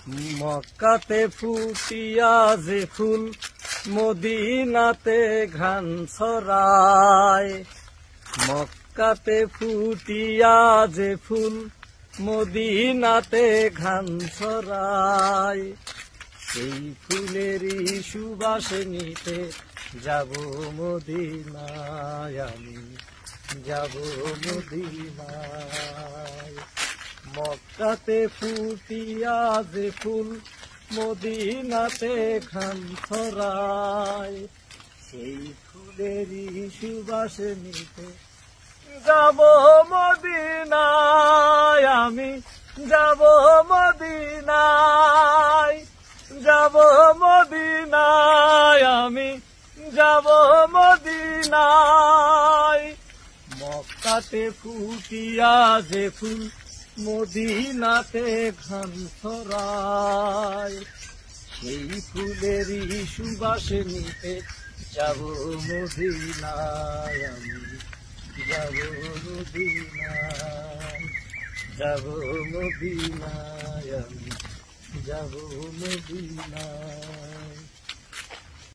মক্কাতে ফুটিয়া যে ফুল মদিনাতে ঘ্রাণ ছড়ায়। মক্কাতে ফুটিয়া যে ফুল মদিনাতে ঘ্রাণ ছড়ায়। সেই ফুলেরই সুবাসে নিতে যাব মদিনায়, আমি যাব মদিনায়। মক্কাতে ফুটিয়া যে ফুল মদিনাতে ঘ্রাণ ছড়ায়। সেই ফুলেরই সুবাসে নিতে যাব মদিনায়, আমি যাব মদিনায়, যাব মদিনায়, আমি যাব মদিনায়। মক্কাতে ফুটিয়া যে ফুল মদিনাতে ঘ্রাণ ছড়ায়। সেই ফুলেরই সুবাসে নিতে যাব মদিনায়, আমি যাব মদিনায়, যাব মদিনায়, আমি যাব মদিনায়।